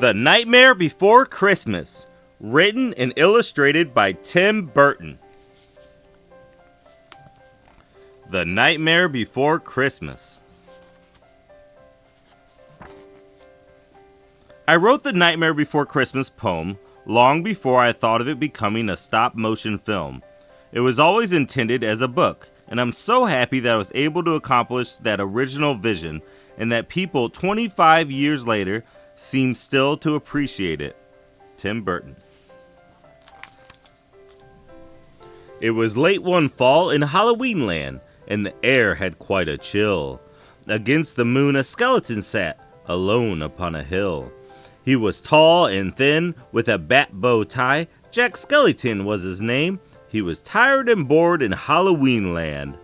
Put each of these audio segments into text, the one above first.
The Nightmare Before Christmas, written and illustrated by Tim Burton. The Nightmare Before Christmas. I wrote the Nightmare Before Christmas poem long before I thought of it becoming a stop-motion film. It was always intended as a book, and I'm so happy that I was able to accomplish that original vision and that people 25 years later seem still to appreciate it. Tim Burton. It was late one fall in Halloweenland, and the air had quite a chill. Against the moon a skeleton sat, alone upon a hill. He was tall and thin, with a bat bow tie. Jack Skellington was his name. He was tired and bored in Halloweenland.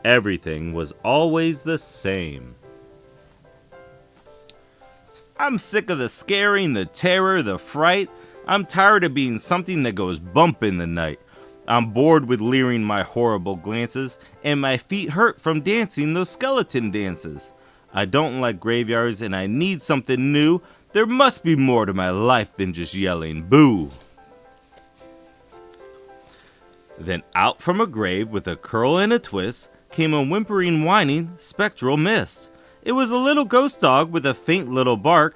Everything was always the same. I'm sick of the scaring, the terror, the fright. I'm tired of being something that goes bump in the night. I'm bored with leering my horrible glances, and my feet hurt from dancing those skeleton dances. I don't like graveyards, and I need something new. There must be more to my life than just yelling boo. Then out from a grave with a curl and a twist came a whimpering, whining, spectral mist. It was a little ghost dog with a faint little bark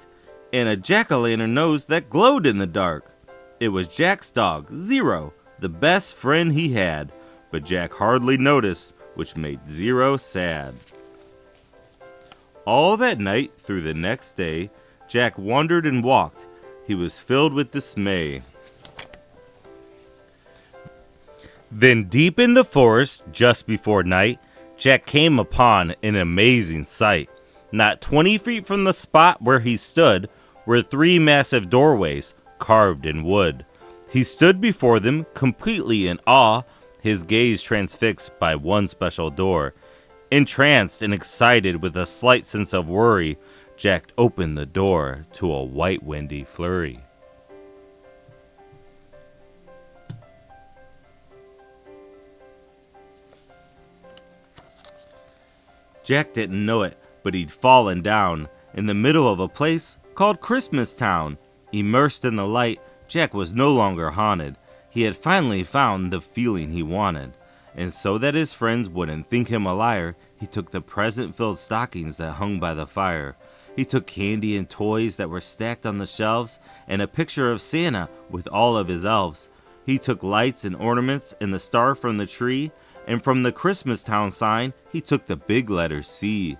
and a jack-o'-lantern nose that glowed in the dark. It was Jack's dog, Zero, the best friend he had, but Jack hardly noticed, which made Zero sad. All that night through the next day, Jack wandered and walked. He was filled with dismay. Then deep in the forest, just before night, Jack came upon an amazing sight. Not 20 feet from the spot where he stood were 3 massive doorways carved in wood. He stood before them completely in awe, his gaze transfixed by one special door. Entranced and excited with a slight sense of worry, Jack opened the door to a white windy flurry. Jack didn't know it, but he'd fallen down in the middle of a place called Christmas Town. Immersed in the light, Jack was no longer haunted. He had finally found the feeling he wanted. And so that his friends wouldn't think him a liar, he took the present-filled stockings that hung by the fire. He took candy and toys that were stacked on the shelves, and a picture of Santa with all of his elves. He took lights and ornaments and the star from the tree, and from the Christmas Town sign, he took the big letter C.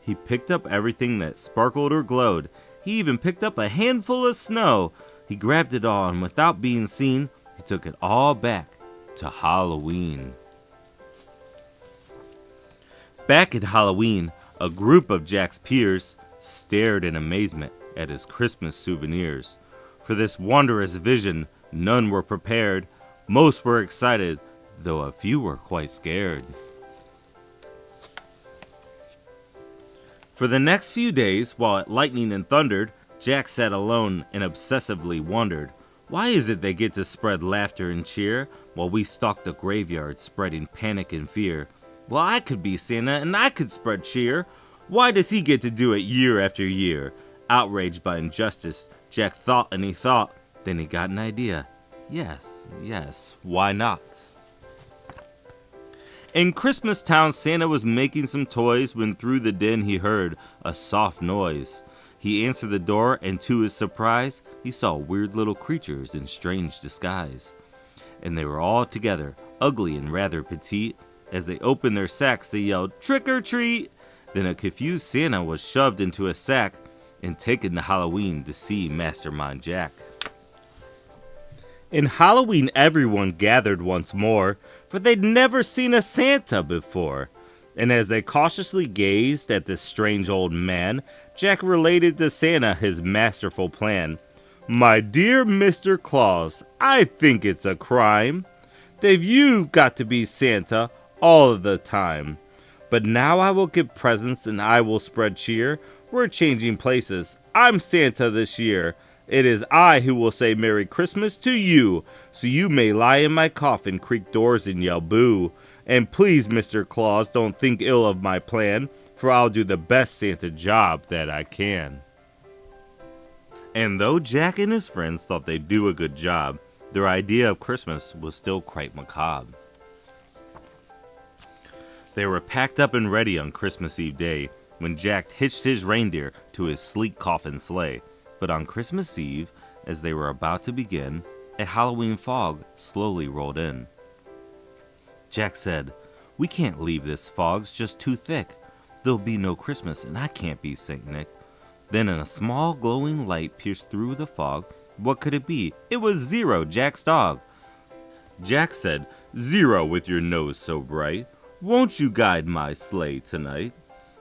He picked up everything that sparkled or glowed. He even picked up a handful of snow. He grabbed it all, and without being seen, he took it all back to Halloween. Back at Halloween, a group of Jack's peers stared in amazement at his Christmas souvenirs. For this wondrous vision, none were prepared. Most were excited, though a few were quite scared. For the next few days, while it lightened and thundered, Jack sat alone and obsessively wondered, why is it they get to spread laughter and cheer, while we stalk the graveyard spreading panic and fear? Well, I could be Santa and I could spread cheer. Why does he get to do it year after year? Outraged by injustice, Jack thought and he thought, then he got an idea. Yes, why not? In Christmas Town, Santa was making some toys when through the din he heard a soft noise. He answered the door, and to his surprise, he saw weird little creatures in strange disguise. And they were all together, ugly and rather petite. As they opened their sacks, they yelled, "Trick or treat!" Then a confused Santa was shoved into a sack and taken to Halloween to see Mastermind Jack. In Halloween, everyone gathered once more, for they'd never seen a Santa before. And as they cautiously gazed at this strange old man, Jack related to Santa his masterful plan. "My dear Mr. Claus, I think it's a crime that you've got to be Santa all of the time. But now I will give presents and I will spread cheer. We're changing places. I'm Santa this year. It is I who will say Merry Christmas to you, so you may lie in my coffin, creak doors, and yell boo. And please, Mr. Claus, don't think ill of my plan, for I'll do the best Santa job that I can." And though Jack and his friends thought they'd do a good job, their idea of Christmas was still quite macabre. They were packed up and ready on Christmas Eve day when Jack hitched his reindeer to his sleek coffin sleigh. But on Christmas Eve, as they were about to begin, a Halloween fog slowly rolled in. Jack said, "We can't leave this, fog's just too thick. There'll be no Christmas and I can't be Saint Nick." Then a small glowing light pierced through the fog. What could it be? It was Zero, Jack's dog. Jack said, "Zero, with your nose so bright, won't you guide my sleigh tonight?"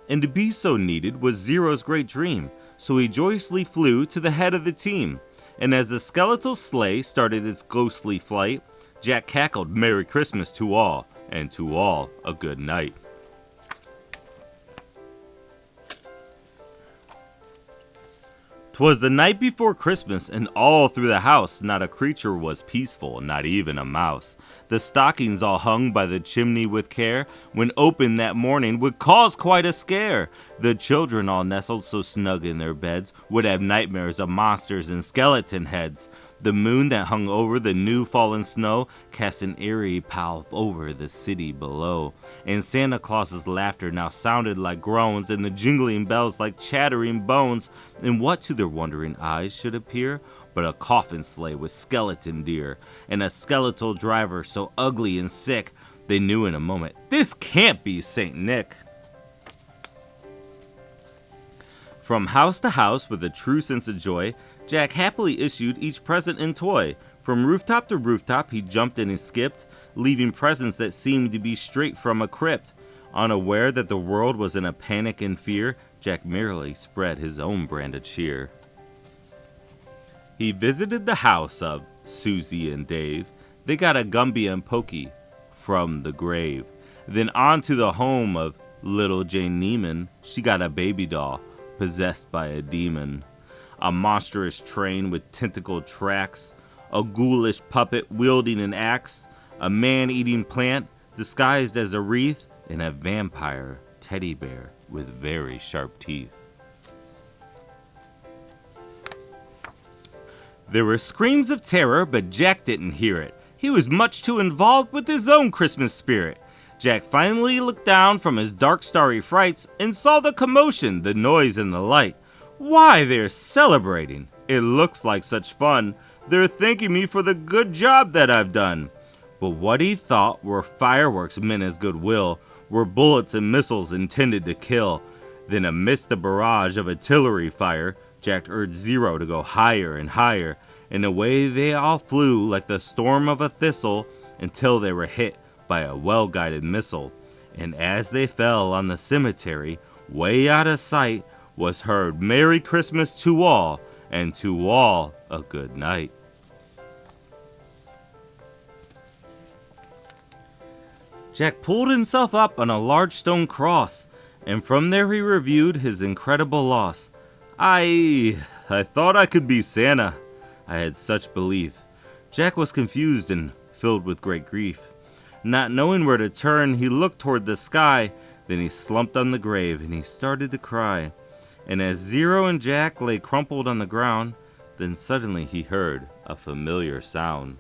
And to be so needed was Zero's great dream, so he joyously flew to the head of the team. And as the skeletal sleigh started its ghostly flight, Jack cackled, "Merry Christmas to all, and to all a good night." 'Twas the night before Christmas, and all through the house not a creature was peaceful, not even a mouse. The stockings all hung by the chimney with care, when opened that morning would cause quite a scare. The children all nestled so snug in their beds would have nightmares of monsters and skeleton heads. The moon that hung over the new fallen snow cast an eerie pall over the city below. And Santa Claus's laughter now sounded like groans, and the jingling bells like chattering bones. And what to their wondering eyes should appear but a coffin sleigh with skeleton deer, and a skeletal driver so ugly and sick, they knew in a moment, this can't be Saint Nick. From house to house, with a true sense of joy, Jack happily issued each present and toy. From rooftop to rooftop he jumped and he skipped, leaving presents that seemed to be straight from a crypt. Unaware that the world was in a panic and fear, Jack merely spread his own brand of cheer. He visited the house of Susie and Dave. They got a Gumby and Pokey from the grave. Then on to the home of little Jane Neiman. She got a baby doll possessed by a demon. A monstrous train with tentacle tracks. A ghoulish puppet wielding an axe. A man-eating plant disguised as a wreath. And a vampire teddy bear with very sharp teeth. There were screams of terror, but Jack didn't hear it. He was much too involved with his own Christmas spirit. Jack finally looked down from his dark starry frights and saw the commotion, the noise and the light. Why, they're celebrating. It looks like such fun. They're thanking me for the good job that I've done. But what he thought were fireworks meant as goodwill were bullets and missiles intended to kill. Then amidst the barrage of artillery fire, Jack urged Zero to go higher and higher, and away they all flew like the storm of a thistle until they were hit by a well-guided missile. And as they fell on the cemetery, way out of sight, was heard, "Merry Christmas to all, and to all a good night." Jack pulled himself up on a large stone cross, and from there he reviewed his incredible loss. I thought I could be Santa. I had such belief. Jack was confused and filled with great grief. Not knowing where to turn, he looked toward the sky. Then he slumped on the grave and he started to cry. And as Zero and Jack lay crumpled on the ground, then suddenly he heard a familiar sound.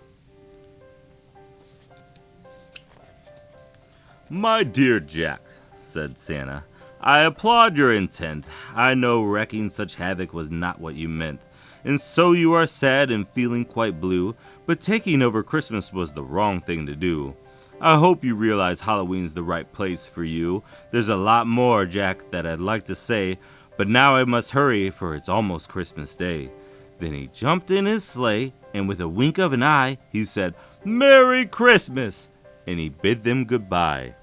"My dear Jack," said Santa, "I applaud your intent. I know wreaking such havoc was not what you meant. And so you are sad and feeling quite blue, but taking over Christmas was the wrong thing to do. I hope you realize Halloween's the right place for you. There's a lot more, Jack, that I'd like to say, but now I must hurry, for it's almost Christmas Day." Then he jumped in his sleigh, and with a wink of an eye, he said, "Merry Christmas!" and he bid them goodbye.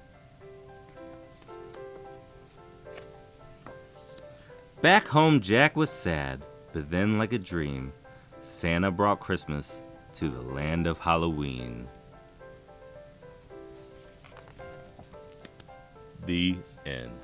Back home, Jack was sad, but then like a dream, Santa brought Christmas to the land of Halloween. The end.